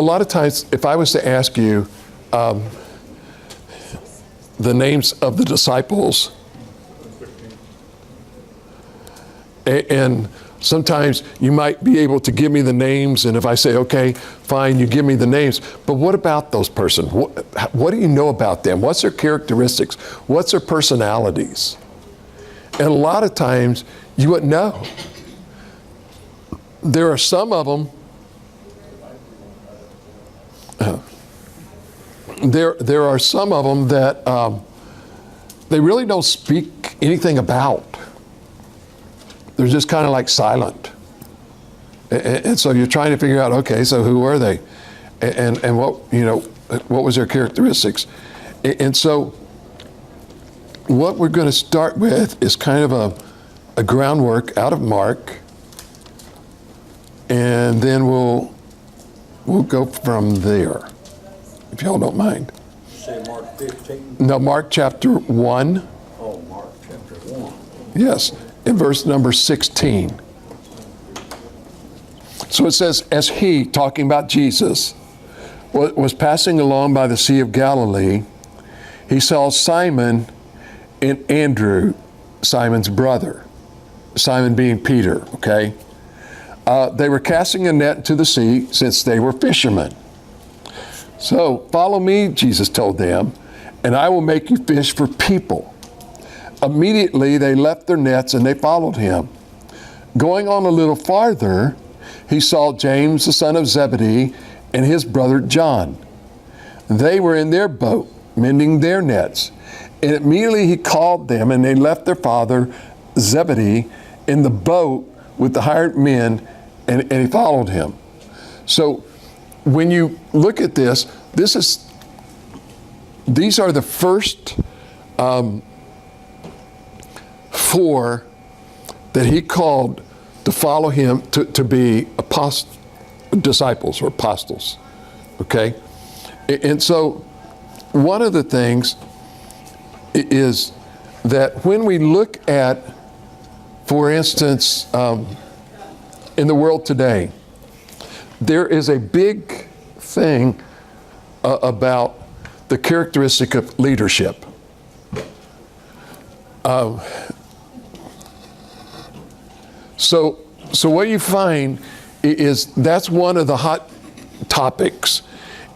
a lot of times, if I was to ask you the names of the disciples, and sometimes you might be able to give me the names, and if I say, okay, fine, you give me the names, but what about those persons? What do you know about them? What's their characteristics? What's their personalities? And a lot of times, you wouldn't know. There are some of them, there are some of them that they really don't speak anything about. They're just kind of like silent. And so you're trying to figure out, okay, so who are they? And what, you know, what was their characteristics? And so what we're going to start with is kind of a groundwork out of Mark, and then we'll go from there, if y'all don't mind. Say Mark 15? No, Mark chapter 1. Oh, Mark chapter 1. Yes, in verse number 16. So it says, as he, talking about Jesus, was passing along by the Sea of Galilee, he saw Simon and Andrew, Simon's brother, Simon being Peter, okay? They were casting a net into the sea since they were fishermen. So, follow me, Jesus told them, and I will make you fish for people. Immediately they left their nets and they followed him. Going on a little farther, he saw James, the son of Zebedee, and his brother John. They were in their boat, mending their nets. And immediately he called them, and they left their father Zebedee in the boat with the hired men, and he followed him. So when you look at this, these are the first four that he called to follow him to be disciples or apostles, okay? And so one of the things is that when we look at, for instance, in the world today, there is a big thing about the characteristic of leadership. So what you find is that's one of the hot topics.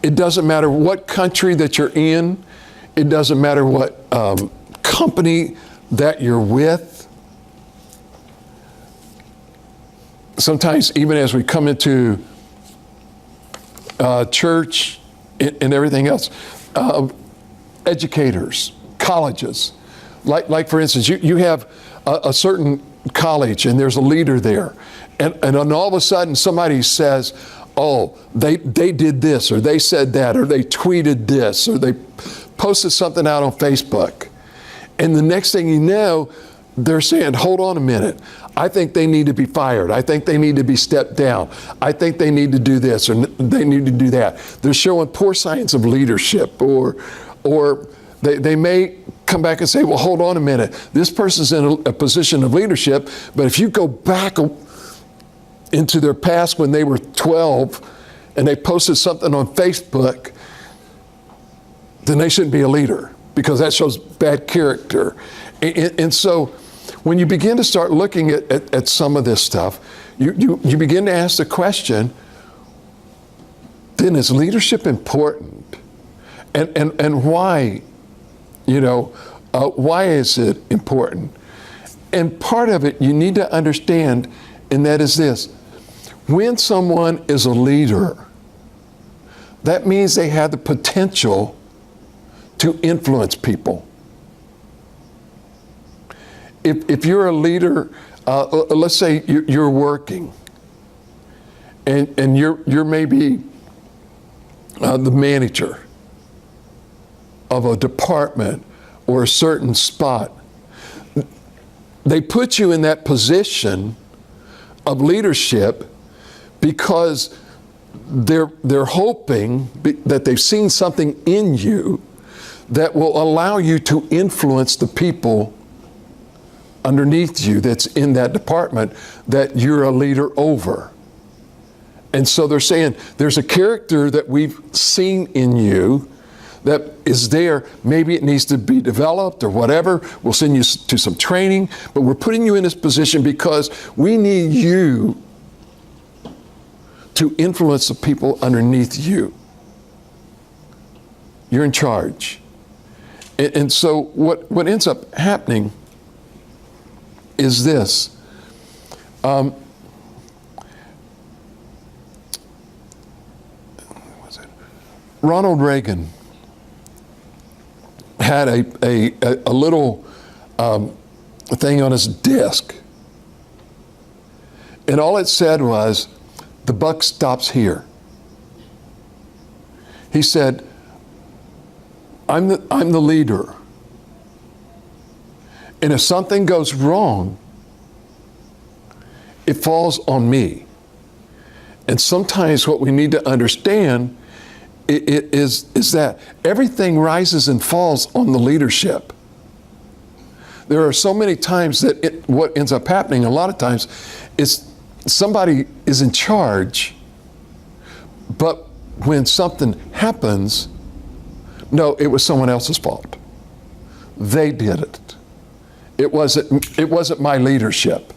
It doesn't matter what country that you're in. It doesn't matter what company that you're with. Sometimes even as we come into church and everything else, educators, colleges, like for instance, you have a certain college and there's a leader there, and then all of a sudden somebody says, oh, they did this, or they said that, or they tweeted this, or they posted something out on Facebook, and the next thing you know, they're saying, hold on a minute, I think they need to be fired. I think they need to be stepped down. I think they need to do this, or they need to do that. They're showing poor signs of leadership, or they may come back and say, well, hold on a minute, this person's in a position of leadership, but if you go back into their past when they were 12 and they posted something on Facebook, then they shouldn't be a leader, because that shows bad character. And so when you begin to start looking at some of this stuff, you begin to ask the question, then is leadership important? And why? Why is it important? And part of it you need to understand, and that is this. When someone is a leader, that means they have the potential to influence people. If you're a leader, let's say you're working, and you're maybe the manager of a department or a certain spot. They put you in that position of leadership because they're hoping that they've seen something in you that will allow you to influence the people underneath you that's in that department that you're a leader over. And so they're saying there's a character that we've seen in you that is there. Maybe it needs to be developed or whatever. We'll send you to some training, but we're putting you in this position because we need you to influence the people underneath you. You're in charge. And so what ends up happening is this. Ronald Reagan had a little thing on his desk. And all it said was, the buck stops here. He said, I'm the leader. And if something goes wrong, it falls on me. And sometimes what we need to understand is that everything rises and falls on the leadership. There are so many times that what ends up happening a lot of times is somebody is in charge, but when something happens, no, it was someone else's fault. They did it. It wasn't my leadership.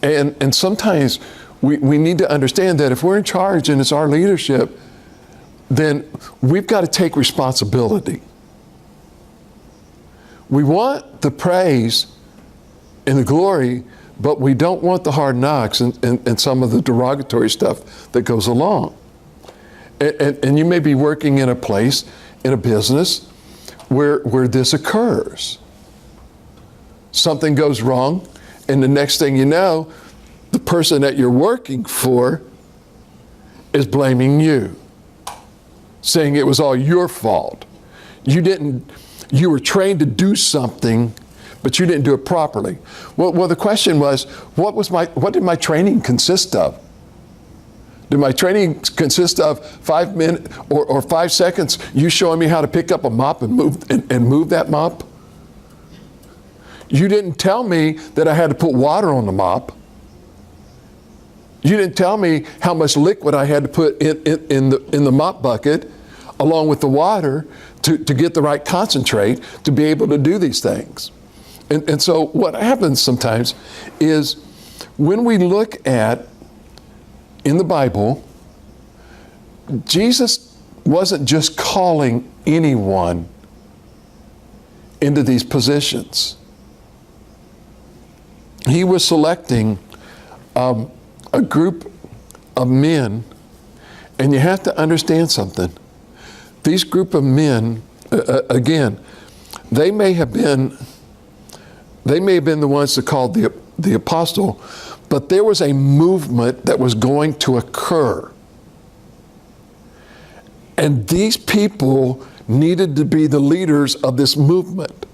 And sometimes we need to understand that if we're in charge and it's our leadership, then we've got to take responsibility. We want the praise and the glory, but we don't want the hard knocks and some of the derogatory stuff that goes along. And you may be working in a place, in a business, where this occurs. Something goes wrong, and the next thing you know, the person that you're working for is blaming you, saying it was all your fault. You were trained to do something, but you didn't do it properly. Well, the question was, what did my training consist of? Did my training consist of 5 minutes or 5 seconds, you showing me how to pick up a mop and move that mop? You didn't tell me that I had to put water on the mop. You didn't tell me how much liquid I had to put in the mop bucket along with the water to get the right concentrate to be able to do these things. And so what happens sometimes is when we look at in the Bible, Jesus wasn't just calling anyone into these positions. He was selecting a group of men, and you have to understand something. These group of men, again, they may have been the ones that called the apostle, but there was a movement that was going to occur. And these people needed to be the leaders of this movement,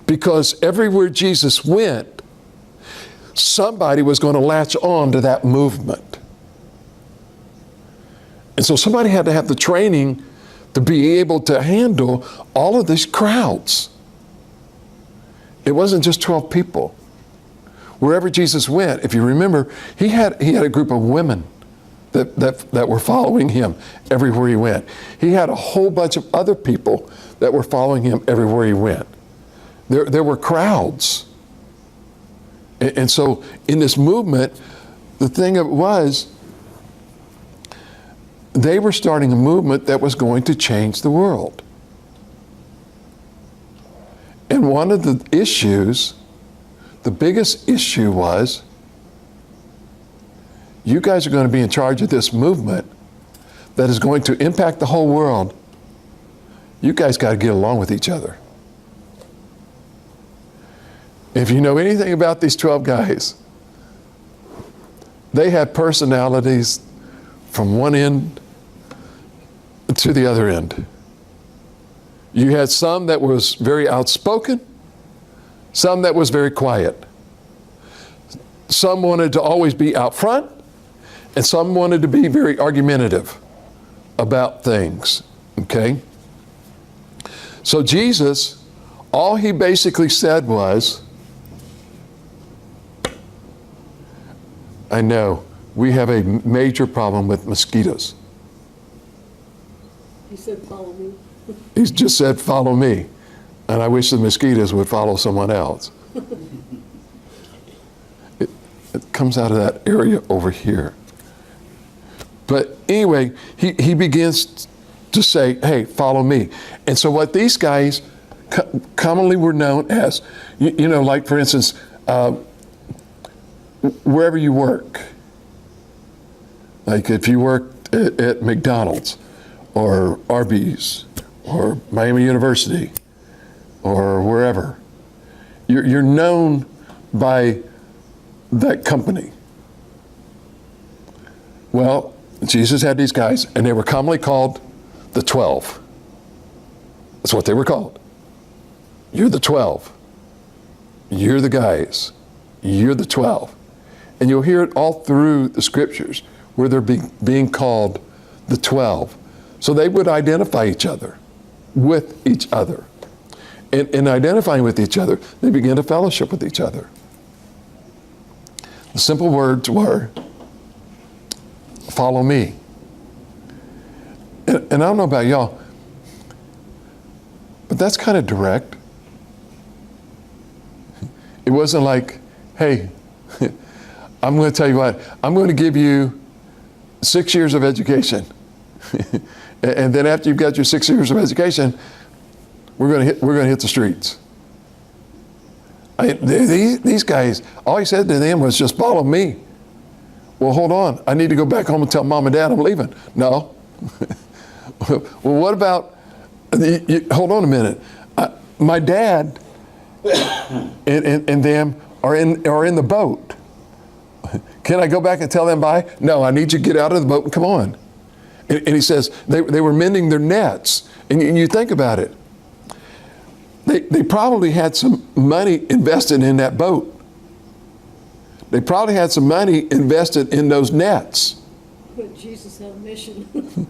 because everywhere Jesus went, somebody was going to latch on to that movement. And so somebody had to have the training to be able to handle all of these crowds. It wasn't just 12 people. Wherever Jesus went, if you remember, he had a group of women that were following him everywhere he went. He had a whole bunch of other people that were following him everywhere he went. There were crowds. And so in this movement, the thing of it was, they were starting a movement that was going to change the world. And one of the issues, the biggest issue was, you guys are going to be in charge of this movement that is going to impact the whole world. You guys got to get along with each other. If you know anything about these 12 guys, they had personalities from one end to the other end. You had some that was very outspoken, some that was very quiet. Some wanted to always be out front, and some wanted to be very argumentative about things, okay? So Jesus, all he basically said was, I know, we have a major problem with mosquitoes. He said, follow me. He's just said, follow me. And I wish the mosquitoes would follow someone else. It comes out of that area over here. But anyway, he begins to say, hey, follow me. And so what these guys commonly were known as, you know, like for instance, wherever you work. Like if you worked at McDonald's or Arby's or Miami University or wherever, you're known by that company. Well, Jesus had these guys, and they were commonly called the 12. That's what they were called. You're the 12. You're the guys. You're the 12. And you'll hear it all through the scriptures where they're being called the 12. So they would identify each other with each other. And in identifying with each other, they began to fellowship with each other. The simple words were, follow me. And I don't know about y'all, but that's kind of direct. It wasn't like, hey, I'm going to tell you what, I'm going to give you 6 years of education. And then after you've got your 6 years of education, we're going to hit the streets. These guys, all he said to them was just follow me. Well, hold on. I need to go back home and tell mom and dad I'm leaving. No. Well, what about, hold on a minute. My dad and them are in the boat. Can I go back and tell them bye? No, I need you to get out of the boat and come on. And he says they were mending their nets. And you think about it. They probably had some money invested in that boat. They probably had some money invested in those nets. But Jesus had a mission.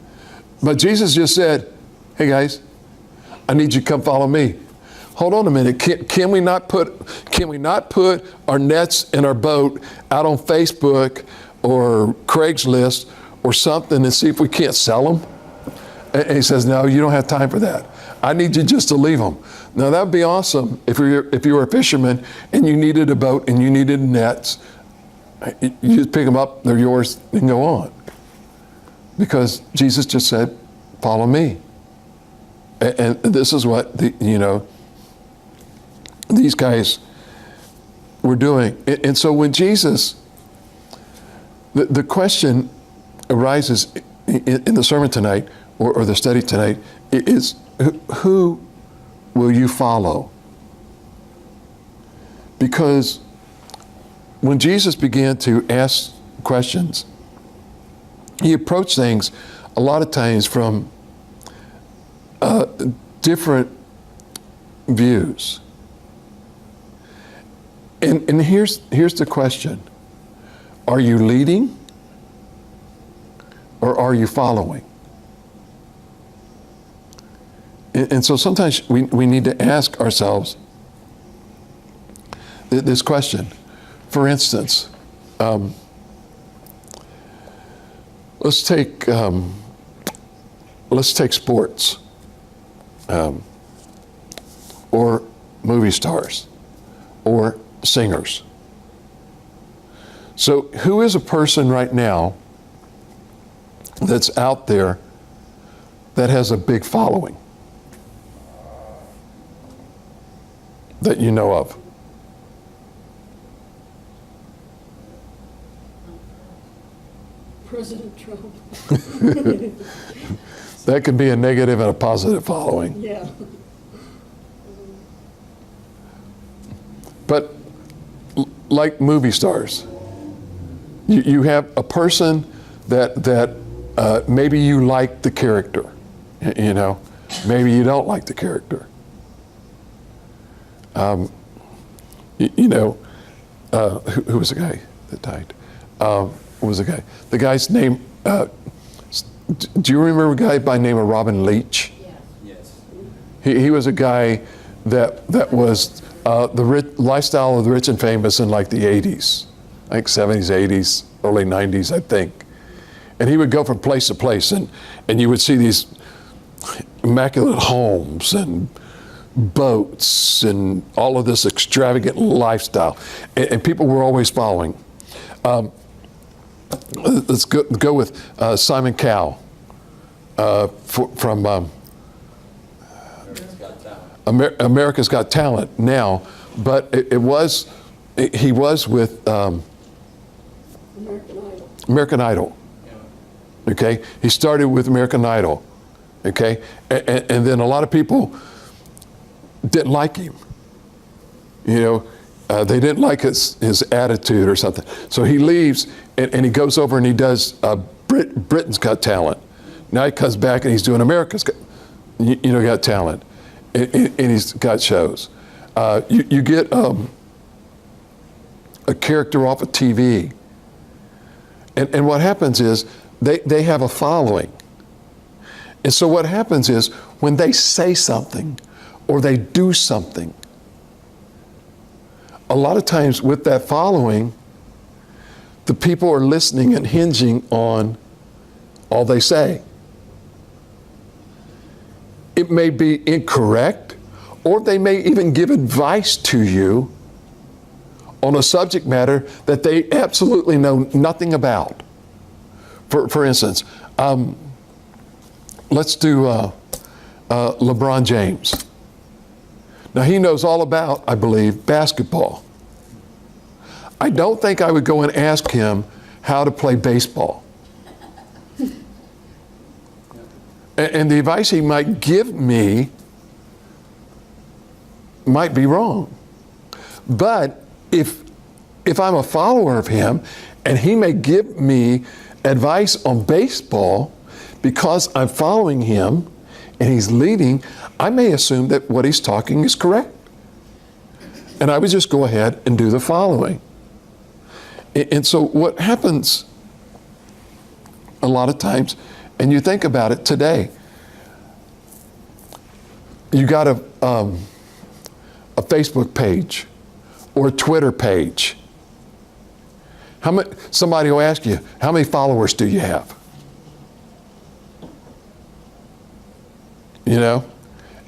But Jesus just said, hey guys, I need you to come follow me. Hold on a minute. Can we not put our nets in our boat out on Facebook or Craigslist or something and see if we can't sell them? And he says, no, you don't have time for that. I need you just to leave them. Now that would be awesome if you were a fisherman and you needed a boat and you needed nets. You just pick them up, they're yours, and go on. Because Jesus just said, follow me. And this is what these guys were doing. And so when Jesus, the question arises in the sermon tonight, or the study tonight, is who will you follow? Because when Jesus began to ask questions, he approached things a lot of times from different views. And here's the question. Are you leading or are you following? And so sometimes we need to ask ourselves this question. For instance, let's take sports or movie stars or singers. So who is a person right now that's out there that has a big following that you know of? President Trump. That could be a negative and a positive following. Yeah. But like movie stars, you have a person that maybe you like the character, maybe you don't like the character. Who was the guy that died? What was the guy? The guy's name, do you remember a guy by the name of Robin Leach? Yes. He was a guy that was the lifestyle of the rich and famous in like the 80s. I think 70s, 80s, early 90s, I think. And he would go from place to place, and you would see these immaculate homes and boats and all of this extravagant lifestyle. And people were always following. Let's go with Simon Cowell from America's Got Talent now, but he was with American Idol. Okay, he started with American Idol. Okay, and then a lot of people didn't like him. You know, they didn't like his attitude or something. So he leaves and he goes over and he does Britain's Got Talent. Now he comes back and he's doing America's Got Talent, and he's got shows. You get a character off of TV, and what happens is they have a following. And so what happens is when they say something or they do something, a lot of times with that following, the people are listening and hinging on all they say. It may be incorrect, or they may even give advice to you on a subject matter that they absolutely know nothing about. For instance, let's do LeBron James. Now, he knows all about, I believe, basketball. I don't think I would go and ask him how to play baseball. And the advice he might give me might be wrong. But if I'm a follower of him and he may give me advice on baseball because I'm following him and he's leading, I may assume that what he's talking is correct. And I would just go ahead and do the following. And so what happens a lot of times, and you think about it today, you got a Facebook page or a Twitter page. Somebody will ask you, how many followers do you have? You know?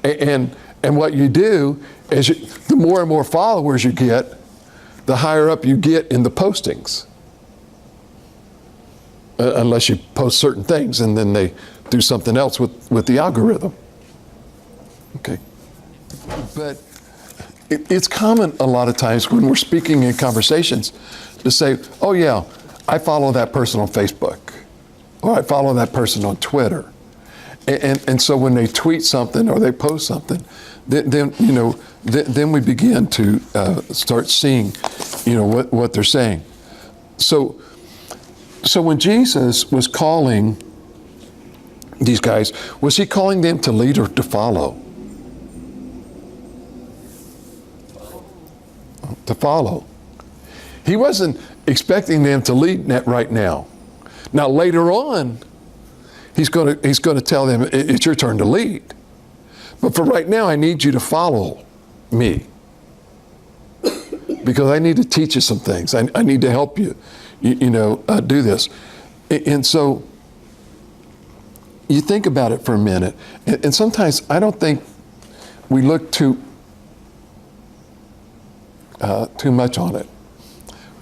And what you do is the more and more followers you get, the higher up you get in the postings. Unless you post certain things and then they do something else with the algorithm. Okay. But it's common a lot of times when we're speaking in conversations to say, oh yeah, I follow that person on Facebook, or I follow that person on Twitter. And so when they tweet something or they post something, then we begin to start seeing, what they're saying. So when Jesus was calling these guys, was he calling them to lead or to follow? To follow. He wasn't expecting them to lead right now. Now later on, he's going to tell them, it's your turn to lead. But for right now, I need you to follow me. Because I need to teach you some things. I need to help you, do this. And so you think about it for a minute. And sometimes I don't think we look too much on it.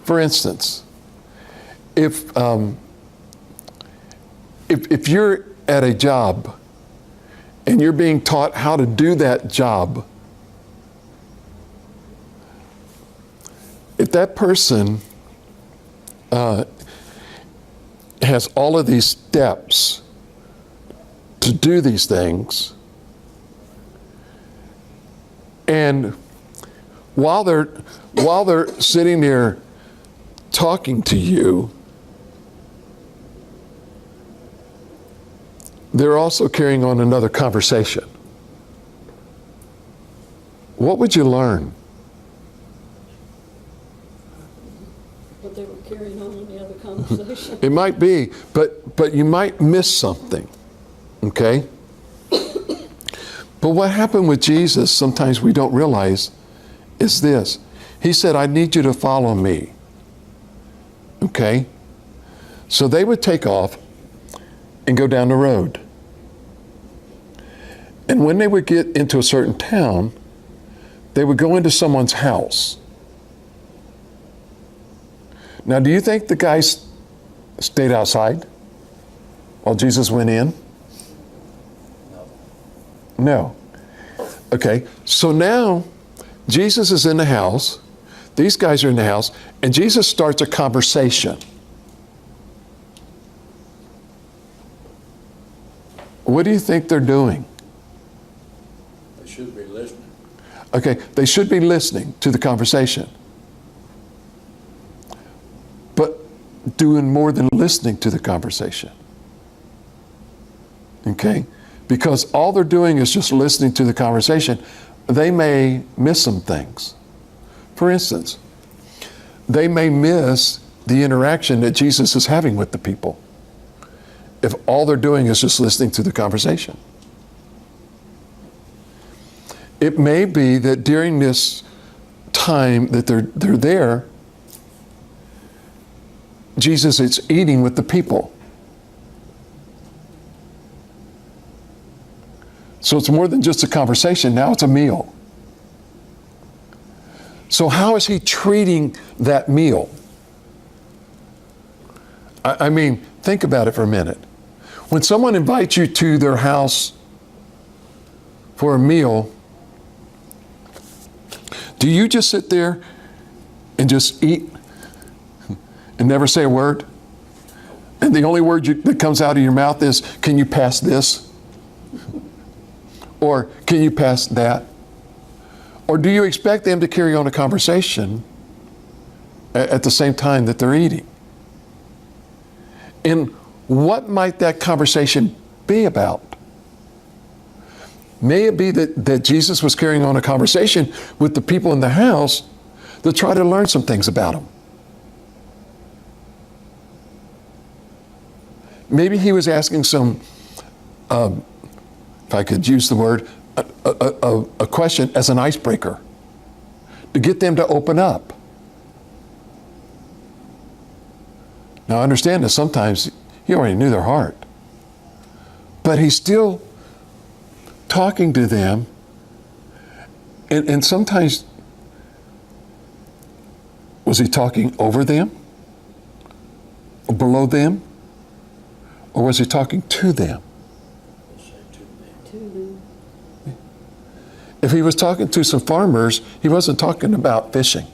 For instance, if you're at a job and you're being taught how to do that job, if that person has all of these steps to do these things, and while they're sitting there talking to you, they're also carrying on another conversation. What would you learn? But they were carrying on in the other conversation. It might be, but you might miss something, okay? But what happened with Jesus, sometimes we don't realize, is this. He said, I need you to follow me. Okay? So they would take off and go down the road. And when they would get into a certain town, they would go into someone's house. Now, do you think the guys stayed outside while Jesus went in? No. Okay, so now Jesus is in the house, these guys are in the house, and Jesus starts a conversation. What do you think they're doing? They should be listening. Okay, they should be listening to the conversation. But doing more than listening to the conversation. Okay? Because all they're doing is just listening to the conversation, they may miss some things. For instance, they may miss the interaction that Jesus is having with the people if all they're doing is just listening to the conversation. It may be that during this time that they're there, Jesus is eating with the people. So it's more than just a conversation, now it's a meal. So how is he treating that meal? I mean, think about it for a minute. When someone invites you to their house for a meal, do you just sit there and just eat and never say a word? And the only word that comes out of your mouth is, can you pass this? Or can you pass that? Or do you expect them to carry on a conversation at the same time that they're eating? And what might that conversation be about? May it be that Jesus was carrying on a conversation with the people in the house to try to learn some things about him. Maybe he was asking some, if I could use the word, a question as an icebreaker to get them to open up. Now I understand that sometimes he already knew their heart, but he's still talking to them, and sometimes was he talking over them, or below them, or was he talking to them? To them. If he was talking to some farmers, he wasn't talking about fishing.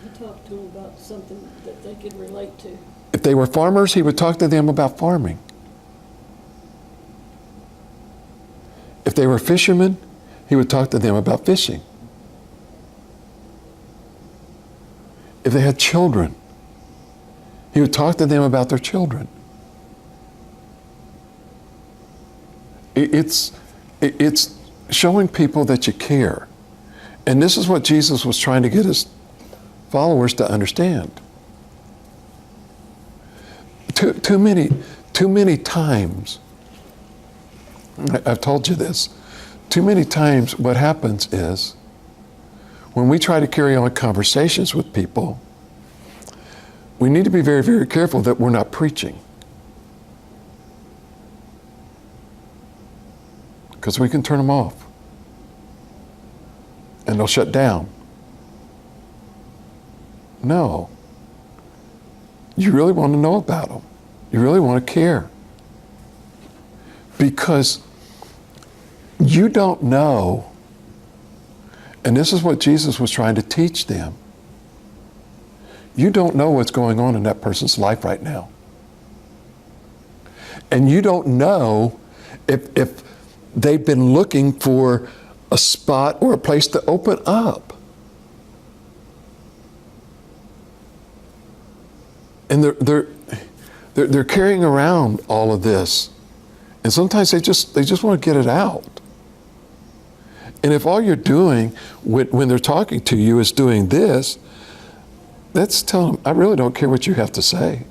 He talked to them about something that they could relate to. If they were farmers, he would talk to them about farming. If they were fishermen, he would talk to them about fishing. If they had children, he would talk to them about their children. It's showing people that you care. And this is what Jesus was trying to get his followers to understand. Too many times, I've told you this, too many times what happens is when we try to carry on conversations with people, we need to be very, very careful that we're not preaching. Because we can turn them off. And they'll shut down. No. You really want to know about them. You really want to care. Because you don't know, and this is what Jesus was trying to teach them. You don't know what's going on in that person's life right now. And you don't know if they've been looking for a spot or a place to open up. And they're carrying around all of this. And sometimes they just want to get it out. And if all you're doing when they're talking to you is doing this, that's telling them, I really don't care what you have to say.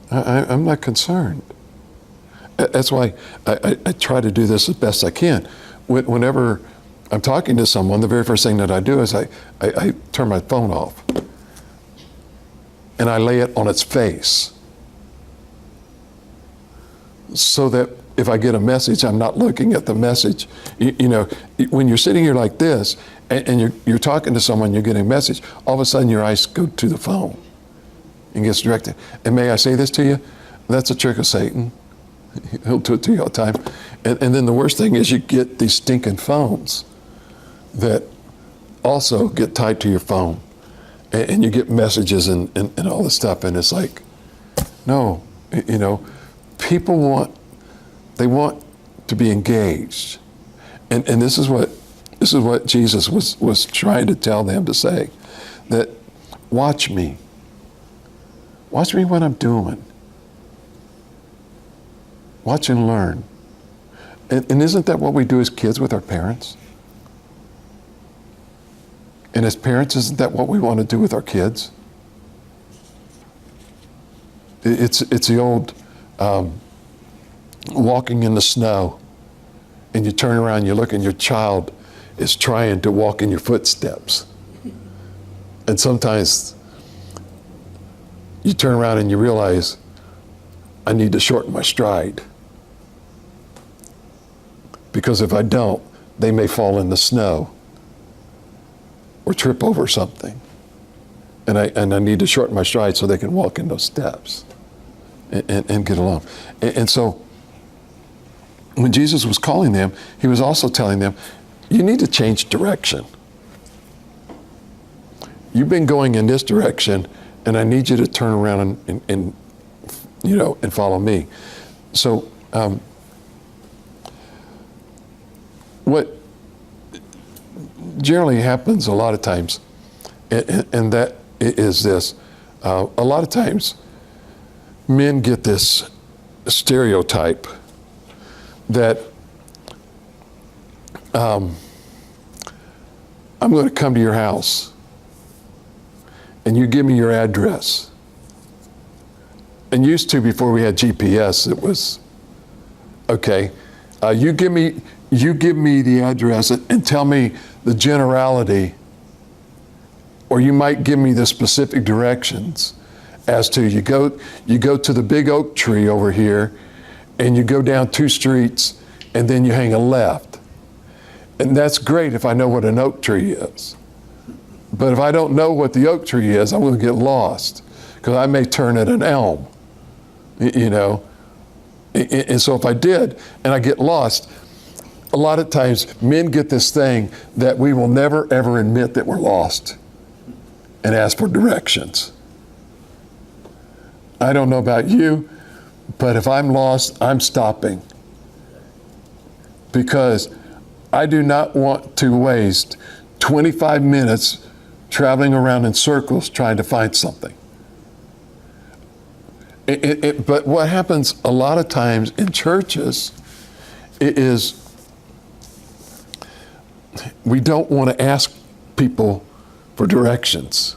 I'm not concerned. That's why I try to do this as best I can. Whenever I'm talking to someone, the very first thing that I do is I turn my phone off and I lay it on its face so that if I get a message, I'm not looking at the message. You know, when you're sitting here like this and you're talking to someone, you're getting a message, all of a sudden your eyes go to the phone and gets directed. And may I say this to you? That's a trick of Satan. He'll do it to you all the time. And then the worst thing is you get these stinking phones that also get tied to your phone. And you get messages and all this stuff. And it's like, no, you know, people want to be engaged. And this is what Jesus was trying to tell them to say, that watch me. Watch me what I'm doing. Watch and learn. And isn't that what we do as kids with our parents? And as parents, isn't that what we want to do with our kids? It's the old walking in the snow, and you turn around, you look, and your child is trying to walk in your footsteps. And sometimes you turn around and you realize, I need to shorten my stride. Because if I don't, they may fall in the snow or trip over something. And I need to shorten my stride so they can walk in those steps and get along. And so when Jesus was calling them, he was also telling them, you need to change direction. You've been going in this direction, and I need you to turn around and you know, and follow me. So what generally happens a lot of times, and that is this, a lot of times men get this stereotype that I'm going to come to your house and you give me your address. And used to, before we had GPS, it was, okay, you give me the address and tell me the generality, or you might give me the specific directions as to you go to the big oak tree over here, and you go down 2 streets, and then you hang a left. And that's great if I know what an oak tree is. But if I don't know what the oak tree is, I'm going to get lost, because I may turn at an elm, you know. And so if I did, and I get lost, a lot of times men get this thing that we will never ever admit that we're lost and ask for directions. I don't know about you, but if I'm lost, I'm stopping, because I do not want to waste 25 minutes traveling around in circles trying to find something. But what happens a lot of times in churches is we don't want to ask people for directions.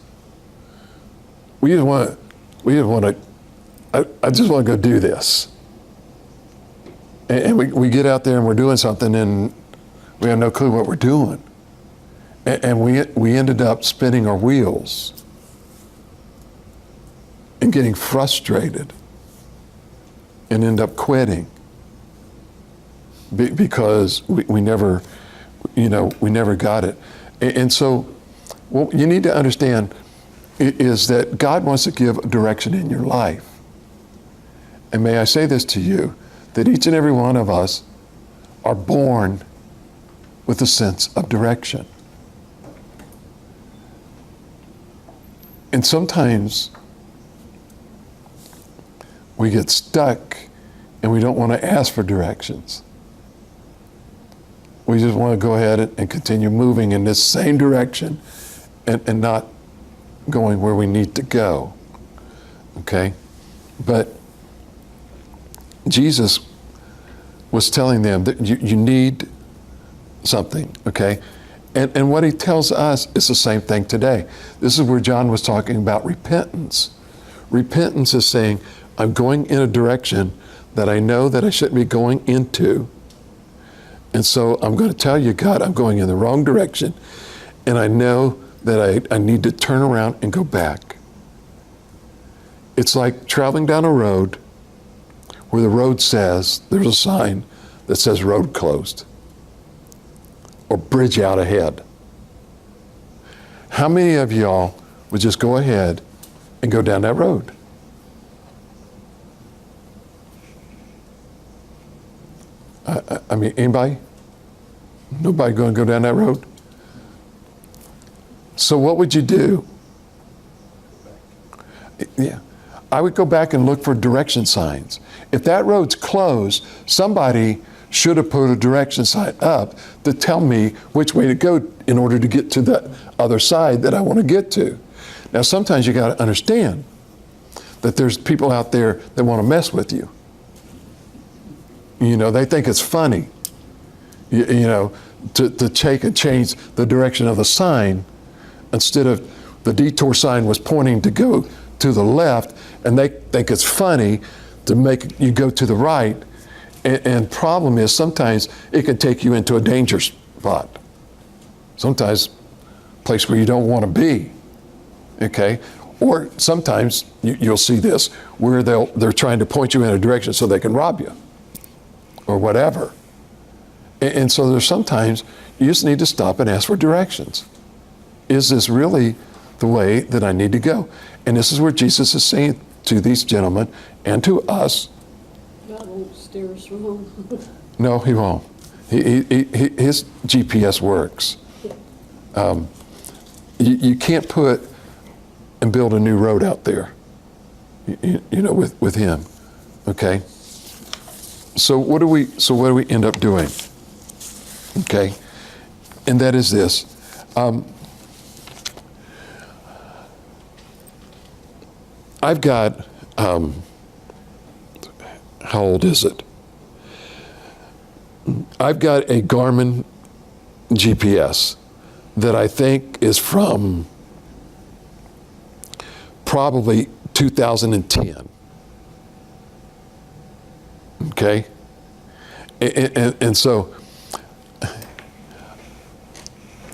I just want to go do this. And we get out there and we're doing something and we have no clue what we're doing. And we ended up spinning our wheels and getting frustrated and end up quitting because we never got it. And so what you need to understand is that God wants to give a direction in your life. And may I say this to you, that each and every one of us are born with a sense of direction. And sometimes we get stuck and we don't want to ask for directions. We just want to go ahead and continue moving in this same direction and not going where we need to go. Okay? But Jesus was telling them that you need something, okay? And what he tells us is the same thing today. This is where John was talking about repentance. Repentance is saying, I'm going in a direction that I know that I shouldn't be going into, And so I'm going to tell you, God, I'm going in the wrong direction. And I know that I need to turn around and go back. It's like traveling down a road where the road says, there's a sign that says road closed or bridge out ahead. How many of y'all would just go ahead and go down that road? I mean, anybody? Nobody going to go down that road? So what would you do? Yeah, I would go back and look for direction signs. If that road's closed, somebody should have put a direction sign up to tell me which way to go in order to get to the other side that I want to get to. Now, sometimes you got to understand that there's people out there that want to mess with you. You know, they think it's funny, you know, to take and change the direction of the sign instead of the detour sign was pointing to go to the left, and they think it's funny to make you go to the right. And problem is sometimes it can take you into a danger spot. Sometimes a place where you don't want to be, okay? Or sometimes you'll see this where they're trying to point you in a direction so they can rob you or whatever. And so there's sometimes you just need to stop and ask for directions. Is this really the way that I need to go? And this is where Jesus is saying to these gentlemen and to us, God won't steer us wrong. no, he won't. His GPS works. You can't put and build a new road out there, you know, with him, okay? So what do we end up doing? Okay, and that is this. I've got, how old is it? I've got a Garmin GPS that I think is from probably 2010. Okay? And so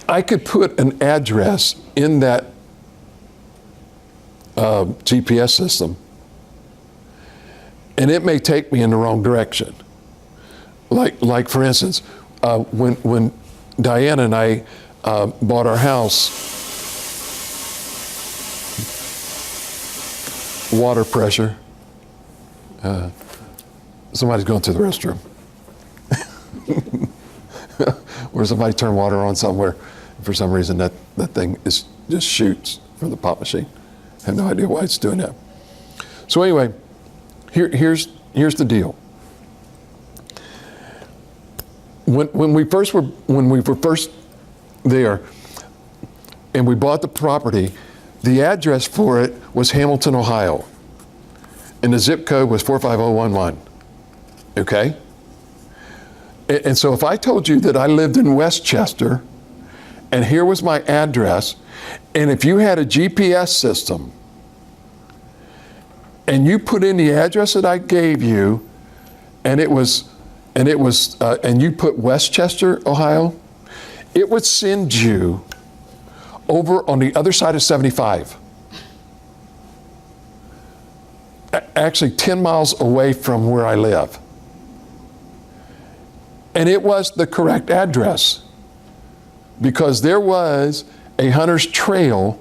I could put an address in that GPS system, and it may take me in the wrong direction. Like for instance, when Diana and I bought our house, water pressure. Somebody's going to the restroom. Or somebody turned water on somewhere. For some reason, that thing just shoots from the pop machine. I have no idea why it's doing that. So anyway, here's the deal. When we were first there, and we bought the property, the address for it was Hamilton, Ohio, and the zip code was 45011. Okay? And so if I told you that I lived in Westchester, and here was my address, and if you had a GPS system, and you put in the address that I gave you, and you put Westchester, Ohio, it would send you over on the other side of 75. Actually 10 miles away from where I live. And it was the correct address because there was a hunter's trail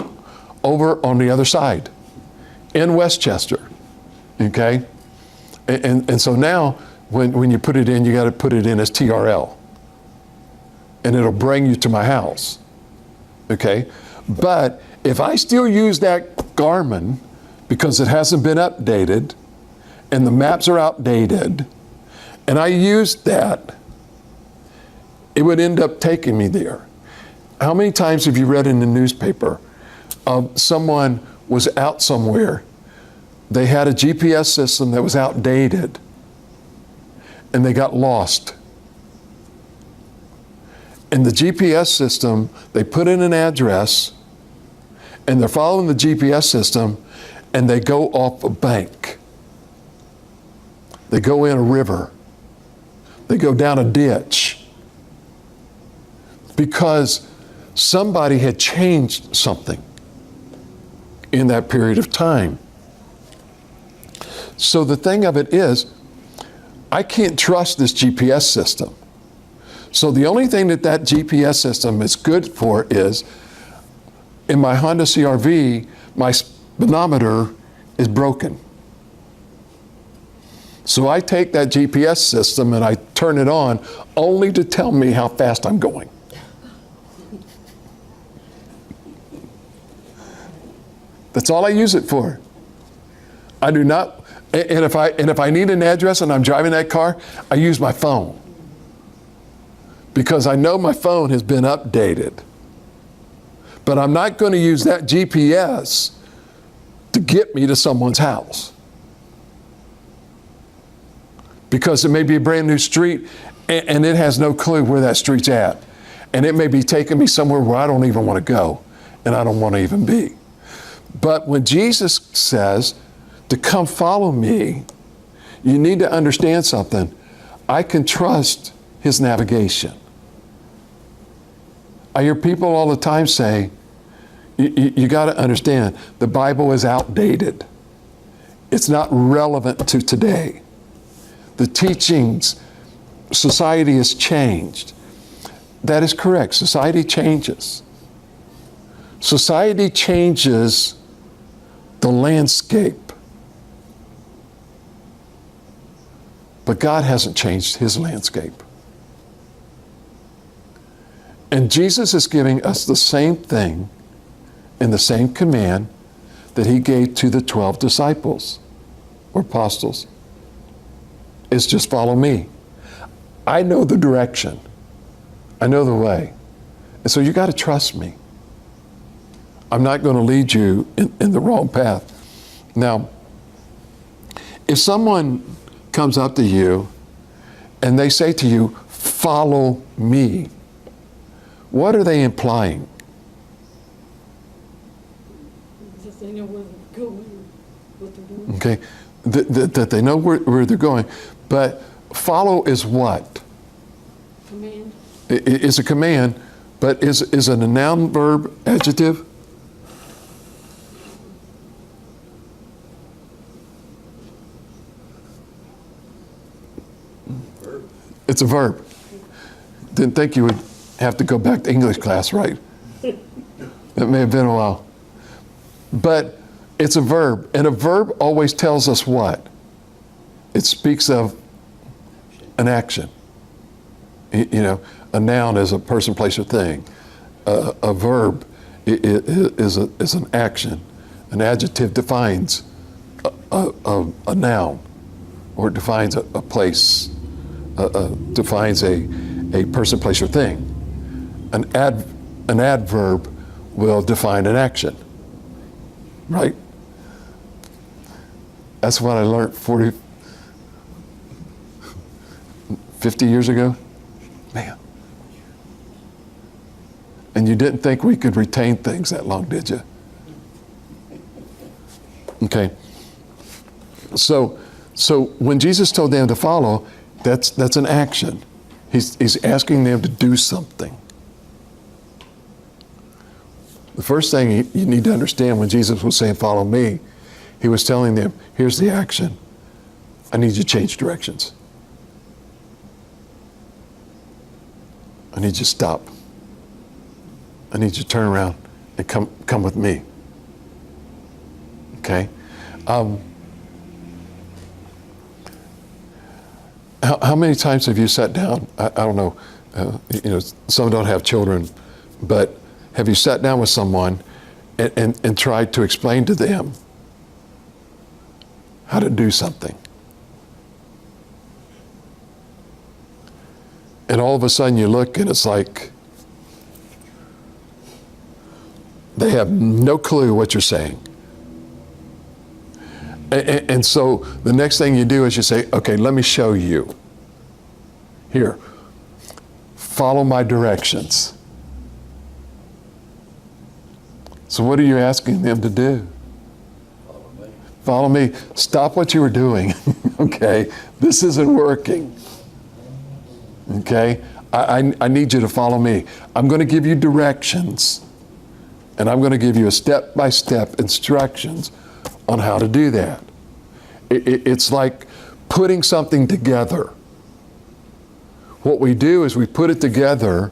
over on the other side in Westchester, okay? And so now when you put it in, you got to put it in as TRL, and it'll bring you to my house, okay? But if I still use that Garmin because it hasn't been updated and the maps are outdated, and I used that, it would end up taking me there. How many times have you read in the newspaper someone was out somewhere, they had a GPS system that was outdated, and they got lost. In the GPS system, they put in an address, and they're following the GPS system, and they go off a bank. They go in a river. They go down a ditch. because somebody had changed something in that period of time. So the thing of it is, I can't trust this GPS system. So the only thing that GPS system is good for is, in my Honda CR-V, my speedometer is broken. So I take that GPS system and I turn it on only to tell me how fast I'm going. That's all I use it for. I do not, and if I need an address and I'm driving that car, I use my phone. Because I know my phone has been updated. But I'm not going to use that GPS to get me to someone's house. Because it may be a brand new street and it has no clue where that street's at. And it may be taking me somewhere where I don't even want to go and I don't want to even be. But when Jesus says to come follow me, you need to understand something. I can trust his navigation. I hear people all the time say, you got to understand, the Bible is outdated. It's not relevant to today. The teachings, society has changed. That is correct. Society changes. Society changes the landscape. But God hasn't changed his landscape. And Jesus is giving us the same thing and the same command that he gave to the 12 disciples or apostles. It's just follow me. I know the direction. I know the way. And so you got to trust me. I'm not going to lead you in the wrong path. Now, if someone comes up to you and they say to you, follow me, what are they implying? That they know where they're going, what they're doing. Okay, that they know where they're going. But follow is what? Command. It's a command, but is it a noun, verb, adjective? Verb. It's a verb. Didn't think you would have to go back to English class, right? It may have been a while. But it's a verb, and a verb always tells us what? It speaks of an action. You know, a noun is a person, place, or thing. A verb is an action. An adjective defines a noun, or it defines a place, defines a person, place, or thing. An adverb will define an action, right? That's what I learned 50 years ago. Man. And you didn't think we could retain things that long, did you? Okay. So when Jesus told them to follow, that's an action. He's asking them to do something. The first thing you need to understand when Jesus was saying, follow me, he was telling them, here's the action. I need you to change directions. I need you to stop. I need you to turn around and come with me. Okay? How many times have you sat down? I don't know. Some don't have children, but have you sat down with someone and tried to explain to them how to do something? And all of a sudden you look and it's like they have no clue what you're saying. And so the next thing you do is you say, okay, let me show you. Here, follow my directions. So what are you asking them to do? Follow me. Follow me. Stop what you were doing. Okay? This isn't working. Okay? I need you to follow me. I'm going to give you directions, and I'm going to give you a step-by-step instructions on how to do that. It's like putting something together. What we do is we put it together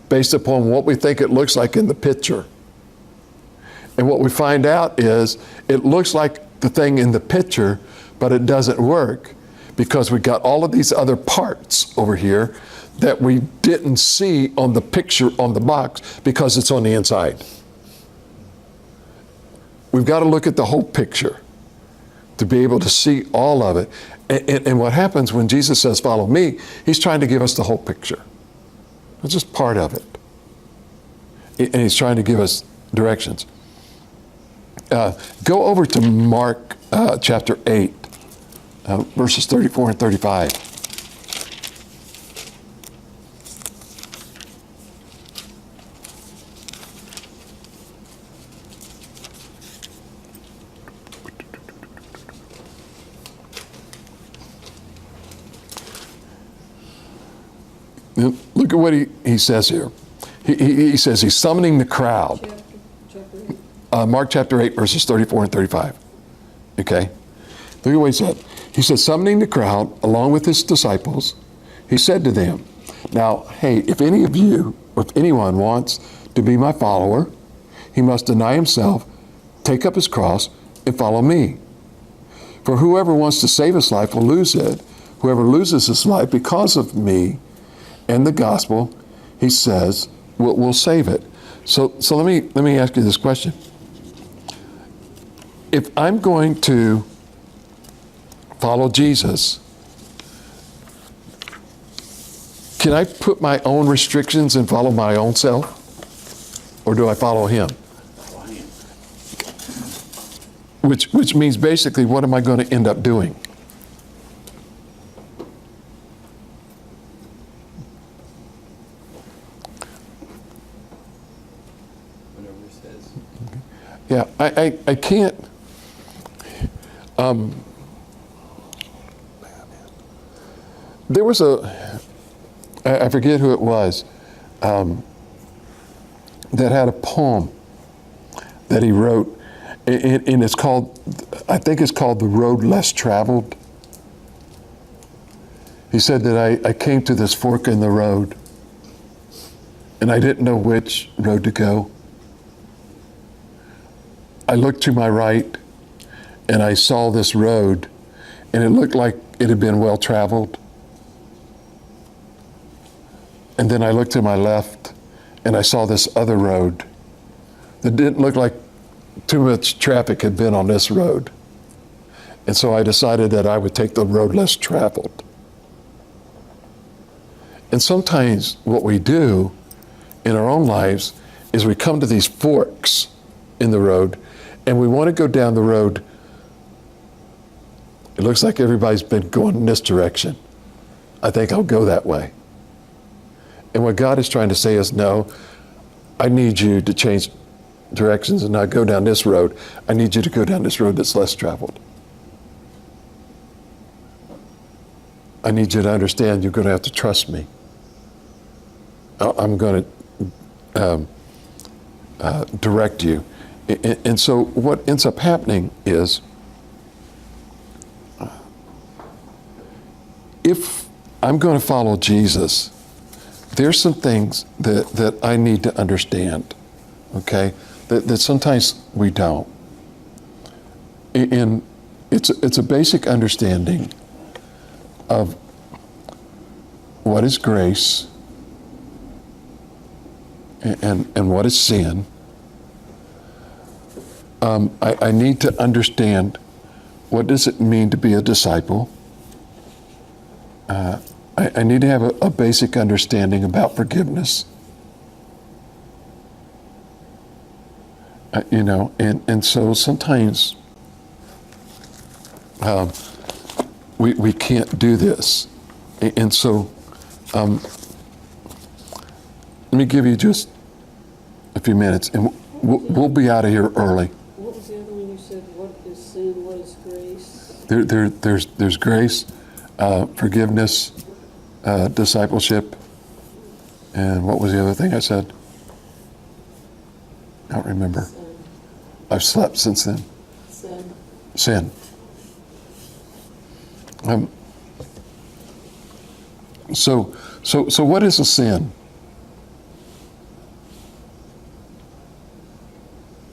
based upon what we think it looks like in the picture. And what we find out is it looks like the thing in the picture, but it doesn't work because we got all of these other parts over here that we didn't see on the picture on the box because it's on the inside. We've got to look at the whole picture to be able to see all of it. And what happens when Jesus says, follow me, he's trying to give us the whole picture. It's just part of it. And he's trying to give us directions. Go over to Mark chapter 8, verses 34 and 35. Look at what he says here. He says he's summoning the crowd. Chapter 8. Mark chapter 8, verses 34 and 35. Okay? Look at what he said. He said, summoning the crowd along with his disciples, he said to them, now, hey, if any of you, or if anyone wants to be my follower, he must deny himself, take up his cross, and follow me. For whoever wants to save his life will lose it. Whoever loses his life because of me and the gospel, he says, will save it. So let me ask you this question. If I'm going to follow Jesus, can I put my own restrictions and follow my own self? Or do I follow him? Follow him. Which means basically, what am I going to end up doing? Whatever he says. Yeah, I can't. There was I forget who it was, that had a poem that he wrote, and it's called, I think it's called The Road Less Traveled. He said that I came to this fork in the road, and I didn't know which road to go. I looked to my right, and I saw this road, and it looked like it had been well traveled. And then I looked to my left, and I saw this other road that didn't look like too much traffic had been on this road. And so I decided that I would take the road less traveled. And sometimes what we do in our own lives is we come to these forks in the road, and we want to go down the road. It looks like everybody's been going in this direction. I think I'll go that way. And what God is trying to say is, no, I need you to change directions and not go down this road. I need you to go down this road that's less traveled. I need you to understand you're going to have to trust me. I'm going to direct you. And so what ends up happening is, if I'm going to follow Jesus, there's some things that I need to understand, okay, that sometimes we don't. And it's a basic understanding of what is grace and what is sin. I need to understand, what does it mean to be a disciple? I need to have a basic understanding about forgiveness. And so sometimes we can't do this. And so let me give you just a few minutes, and we'll be out of here early. What was the other one you said? What is sin? What is grace? There's grace, forgiveness, discipleship, And what was the other thing I said? I don't remember. Sin. I've slept since then. Sin. Sin. So what is a sin?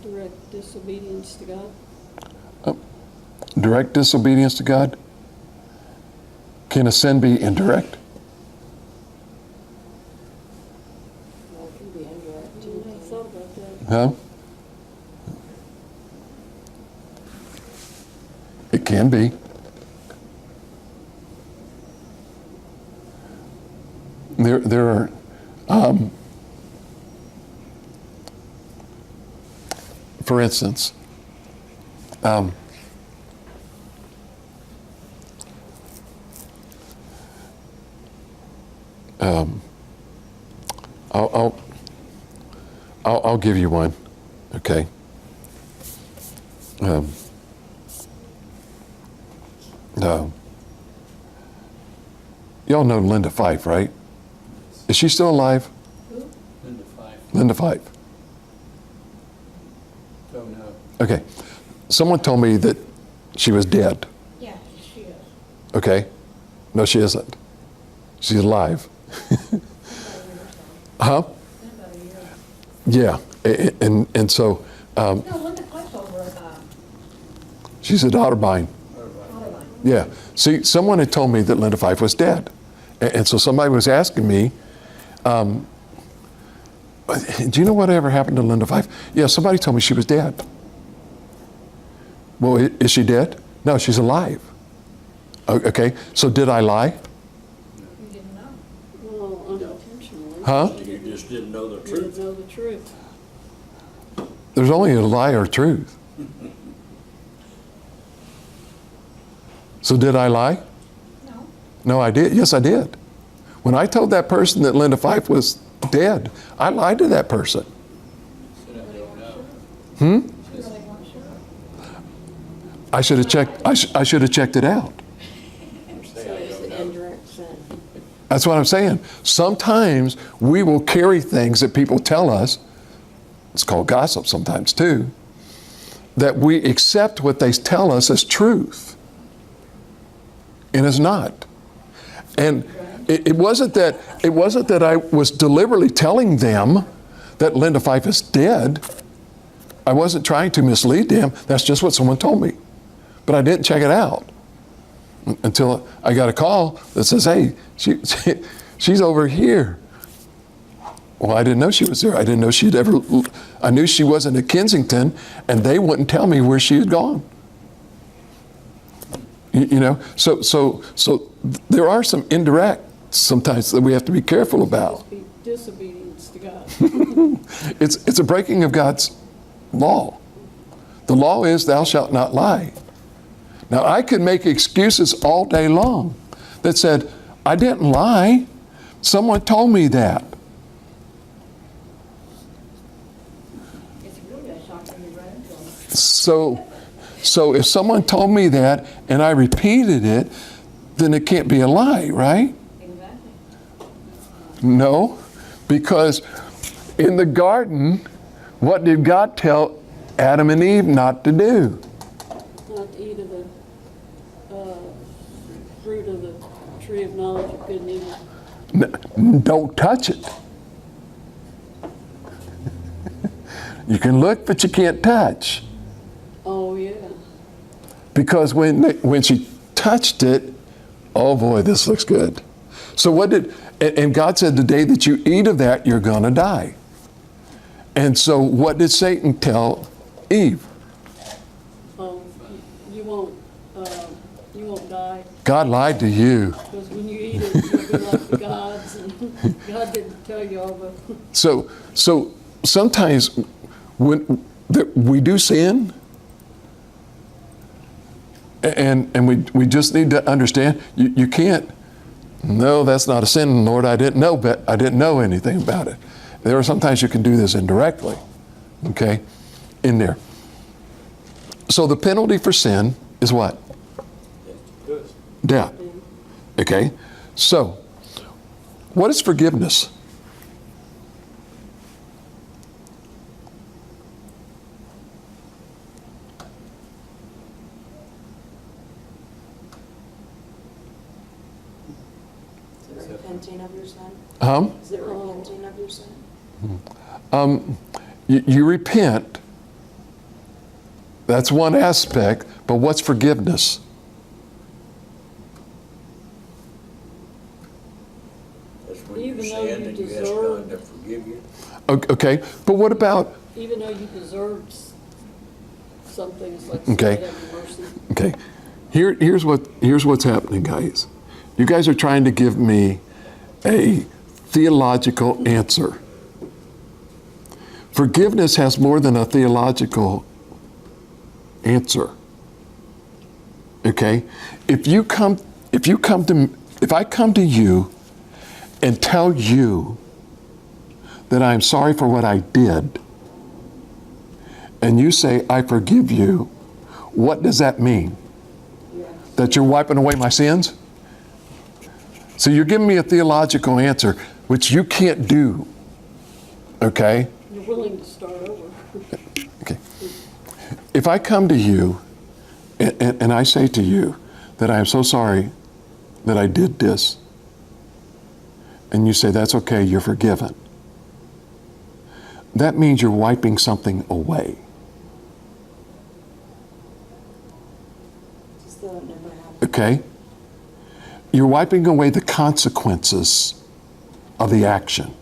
Direct disobedience to God. Direct disobedience to God? Can a sin be indirect? Well, it can be indirect too. I thought about that. Huh? It can be. There are for instance, I'll give you one, okay? Y'all know Linda Fife, right? Is she still alive? Linda Fife. Linda Fife. Don't know. Okay. Someone told me that she was dead. Yeah, she is. Okay? No, she isn't. She's alive. Huh? About a year. Yeah. And so No, Linda Fife's over at she's at Otterbein. Otterline. Yeah. See, someone had told me that Linda Fife was dead. And so somebody was asking me, do you know whatever happened to Linda Fife? Yeah, somebody told me she was dead. Well, is she dead? No, she's alive. Okay, so did I lie? You didn't know. Well, unintentionally. Huh? You just didn't know the You didn't truth. know the truth. There's only a lie or truth. So did I lie? No. No, I did. Yes, I did. When I told that person that Linda Fife was dead, I lied to that person. Said I don't know. Hmm? You really weren't sure. I should have checked. I should have checked it out. So it's an indirect sin. That's what I'm saying. Sometimes we will carry things that people tell us. It's called gossip sometimes too. That we accept what they tell us as truth, and it's not. And it wasn't that I was deliberately telling them that Linda Fife is dead. I wasn't trying to mislead them. That's just what someone told me. But I didn't check it out until I got a call that says, hey, she's over here. Well, I didn't know she was there. I didn't know she'd ever, I knew she wasn't at Kensington, and they wouldn't tell me where she had gone. You know, so there are some indirect sometimes that we have to be careful about. Be disobedience to God. It's a breaking of God's law. The law is thou shalt not lie. Now, I could make excuses all day long that said, I didn't lie. Someone told me that. It's really a shock when you run into them. So if someone told me that and I repeated it, then it can't be a lie, right? Exactly. No, because in the garden, what did God tell Adam and Eve not to do? Not to eat of the fruit of the tree of knowledge of good and evil. Don't touch it. You can look, but you can't touch. Oh, yeah. Because when she touched it, oh boy, this looks good. So and God said, the day that you eat of that, you're going to die. And so what did Satan tell Eve? You won't die. God lied to you. Because when you eat it, you'll be like the gods. And God didn't tell you all the... So sometimes when we do sin, and we just need to understand, you can't, no, that's not a sin, Lord, I didn't know anything about it. There are sometimes you can do this indirectly, okay, in there. So the penalty for sin is what? Good. Death. Okay? So, what is forgiveness? repenting of your sin? Is there wrong? Repenting of your sin? You repent. That's one aspect, but what's forgiveness? That's when you Even though sin you and you ask deserve- God to forgive you. Okay, but what about, Even though you deserved some things like Okay. sin, have mercy. okay, here's what's happening, guys. You guys are trying to give me a theological answer. Forgiveness has more than a theological answer. Okay? If I come to you and tell you that I'm sorry for what I did, and you say, I forgive you, what does that mean? That you're wiping away my sins? So you're giving me a theological answer, which you can't do. Okay? You're willing to start over. Okay. If I come to you and I say to you that I am so sorry that I did this, and you say, that's okay, you're forgiven, that means you're wiping something away. Just though it never happened. Okay? You're wiping away the consequences of the action.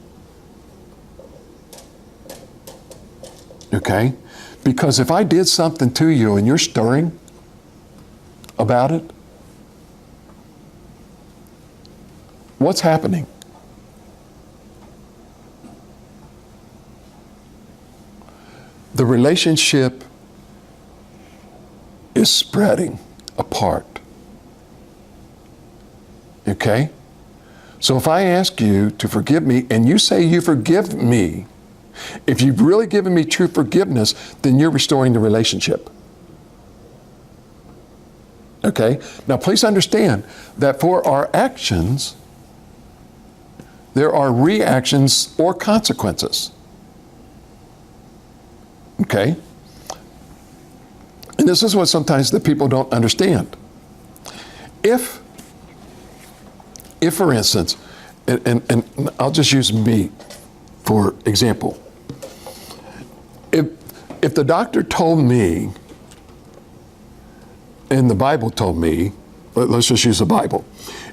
Okay? Because if I did something to you and you're stirring about it, what's happening? The relationship is spreading apart. Okay? So if I ask you to forgive me and you say you forgive me, if you've really given me true forgiveness, then you're restoring the relationship. Okay? Now please understand that for our actions, there are reactions or consequences. Okay? And this is what sometimes the people don't understand. If for instance, and I'll just use me for example. If the doctor told me, and the Bible told me, let's just use the Bible.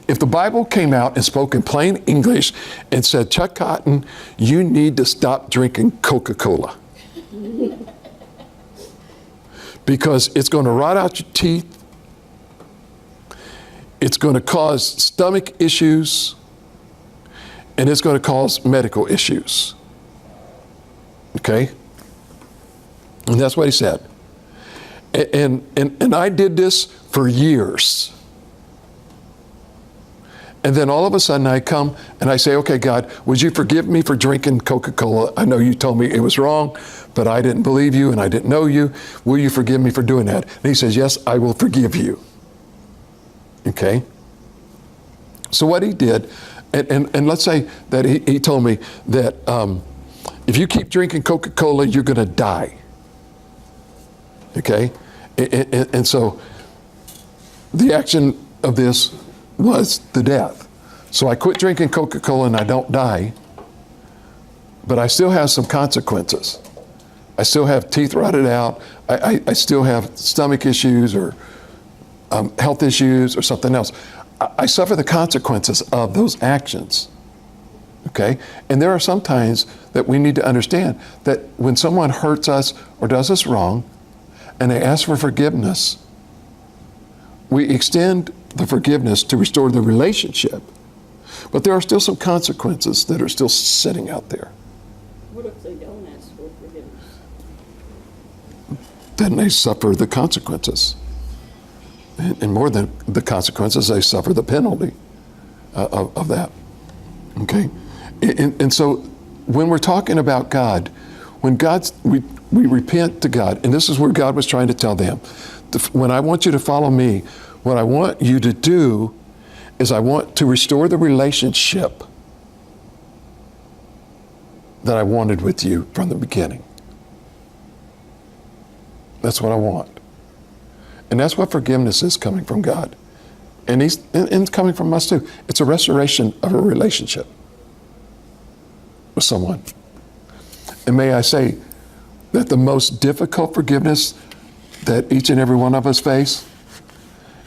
If the Bible came out and spoke in plain English and said, Chuck Cotton, you need to stop drinking Coca-Cola because it's going to rot out your teeth, it's going to cause stomach issues, and it's going to cause medical issues. Okay? And that's what he said. And I did this for years. And then all of a sudden I come and I say, okay, God, would you forgive me for drinking Coca-Cola? I know you told me it was wrong, but I didn't believe you and I didn't know you. Will you forgive me for doing that? And he says, yes, I will forgive you. Okay? So what he did, and let's say that he told me that if you keep drinking Coca-Cola, you're going to die. Okay? And so the action of this was the death. So I quit drinking Coca-Cola and I don't die, but I still have some consequences. I still have teeth rotted out. I still have stomach issues or health issues or something else. I suffer the consequences of those actions. Okay? And there are some times that we need to understand that when someone hurts us or does us wrong and they ask for forgiveness, we extend the forgiveness to restore the relationship. But there are still some consequences that are still sitting out there. What if they don't ask for forgiveness? Then they suffer the consequences. And more than the consequences, they suffer the penalty of that. Okay? And so when we're talking about God, when we repent to God, and this is where God was trying to tell them, when I want you to follow me, what I want you to do is I want to restore the relationship that I wanted with you from the beginning. That's what I want. And that's what forgiveness is coming from God. And it's coming from us too. It's a restoration of a relationship with someone. And may I say that the most difficult forgiveness that each and every one of us face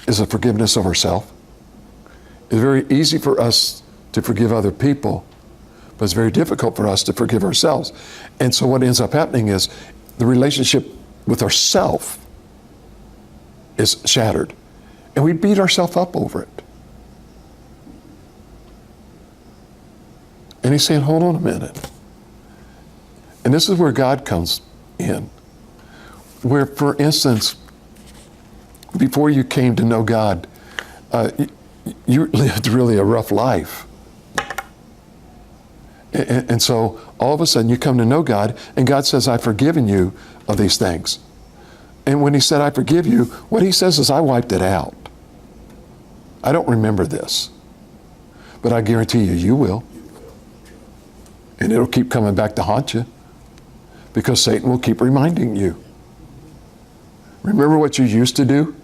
is a forgiveness of ourselves. It's very easy for us to forgive other people, but it's very difficult for us to forgive ourselves. And so what ends up happening is the relationship with ourself is shattered. And we beat ourselves up over it. And he's saying, hold on a minute. And this is where God comes in. Where, for instance, before you came to know God, you lived really a rough life. And so all of a sudden you come to know God, and God says, I've forgiven you of these things. And when he said, I forgive you, what he says is, I wiped it out. I don't remember this. But I guarantee you, you will. And it'll keep coming back to haunt you, because Satan will keep reminding you. Remember what you used to do?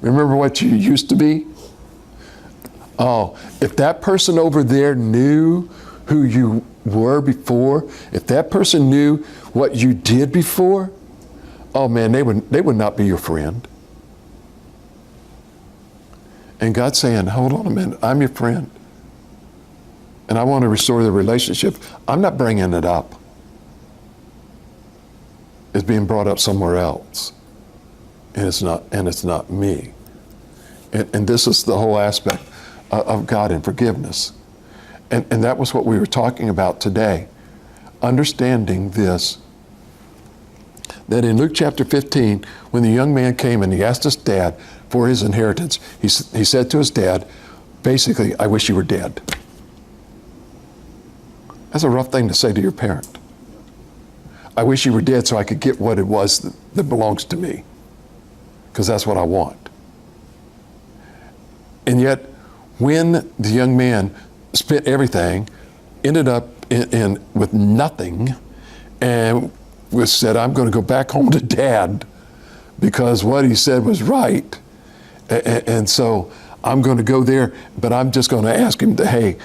Remember what you used to be? Oh, if that person over there knew who you were before, if that person knew what you did before, oh man, they would not be your friend. And God's saying, hold on a minute, I'm your friend. And I want to restore the relationship. I'm not bringing it up. It's being brought up somewhere else. And it's not me. And this is the whole aspect of God and forgiveness. And that was what we were talking about today. Understanding this, that in Luke chapter 15, when the young man came and he asked his dad for his inheritance, he said to his dad, basically, I wish you were dead. That's a rough thing to say to your parent. I wish you were dead so I could get what it was that belongs to me, because that's what I want. And yet, when the young man spent everything, ended up in with nothing, and said, I'm going to go back home to Dad because what he said was right. And so I'm going to go there, but I'm just going to ask him to, hey,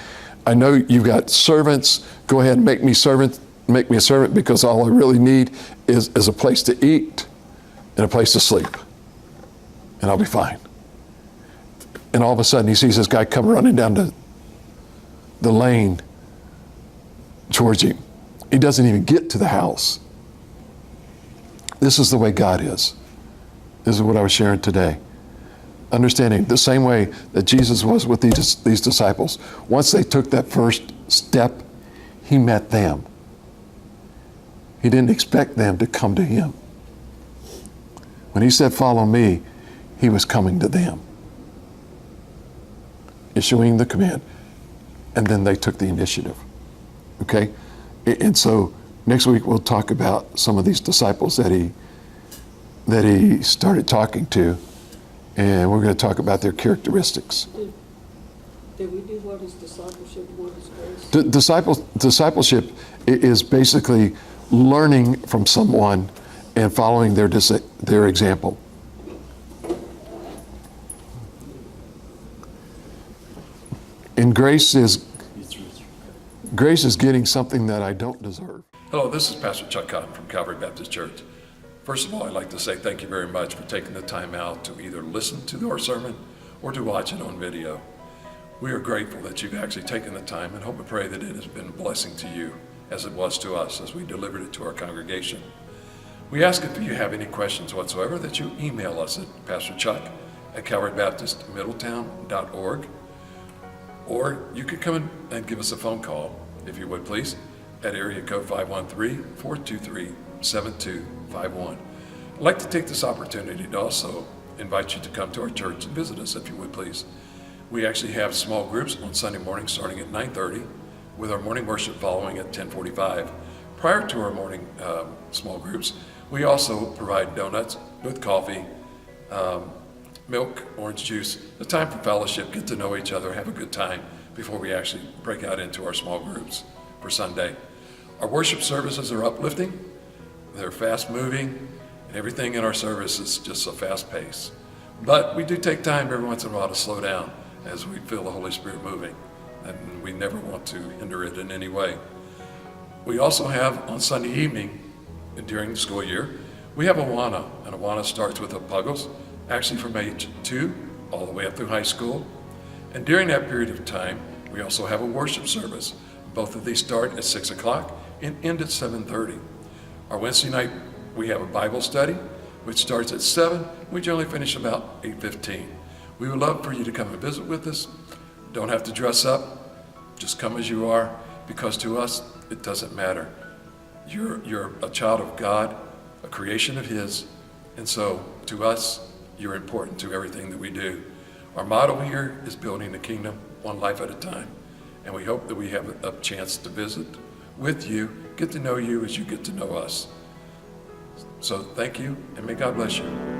I know you've got servants. Go ahead and make me a servant, because all I really need is a place to eat and a place to sleep. And I'll be fine. And all of a sudden he sees this guy come running down the lane towards him. He doesn't even get to the house. This is the way God is. This is what I was sharing today. Understanding the same way that Jesus was with these disciples. Once they took that first step, he met them. He didn't expect them to come to him. When he said, follow me, he was coming to them, issuing the command, and then they took the initiative. Okay? And so next week we'll talk about some of these disciples that he started talking to, and we're going to talk about their characteristics. Did we do what is discipleship, what is grace? Discipleship is basically learning from someone and following their example. And grace is getting something that I don't deserve. Hello, this is Pastor Chuck Cotton from Calvary Baptist Church. First of all, I'd like to say thank you very much for taking the time out to either listen to our sermon or to watch it on video. We are grateful that you've actually taken the time, and hope and pray that it has been a blessing to you as it was to us as we delivered it to our congregation. We ask if you have any questions whatsoever that you email us at pastorchuck@calvarybaptistmiddletown.org, or you could come in and give us a phone call, if you would please, at area code 513-423-7251. I'd like to take this opportunity to also invite you to come to our church and visit us, if you would please. We actually have small groups on Sunday morning starting at 9:30, with our morning worship following at 10:45. Prior to our morning small groups, we also provide donuts with coffee, milk, orange juice, a time for fellowship, get to know each other, have a good time before we actually break out into our small groups for Sunday. Our worship services are uplifting, they're fast moving, and everything in our service is just a fast pace. But we do take time every once in a while to slow down as we feel the Holy Spirit moving, and we never want to hinder it in any way. We also have on Sunday evening, during the school year, we have Awana, and Awana starts with a Puggles, actually from age 2 all the way up through high school. And during that period of time, we also have a worship service. Both of these start at 6 o'clock and end at 7:30. Our Wednesday night, we have a Bible study, which starts at 7. We generally finish about 8:15. We would love for you to come and visit with us. Don't have to dress up. Just come as you are, because to us, it doesn't matter. You're a child of God, a creation of His, and so to us, you're important to everything that we do. Our motto here is building the kingdom one life at a time, and we hope that we have a chance to visit with you, get to know you as you get to know us. So thank you, and may God bless you.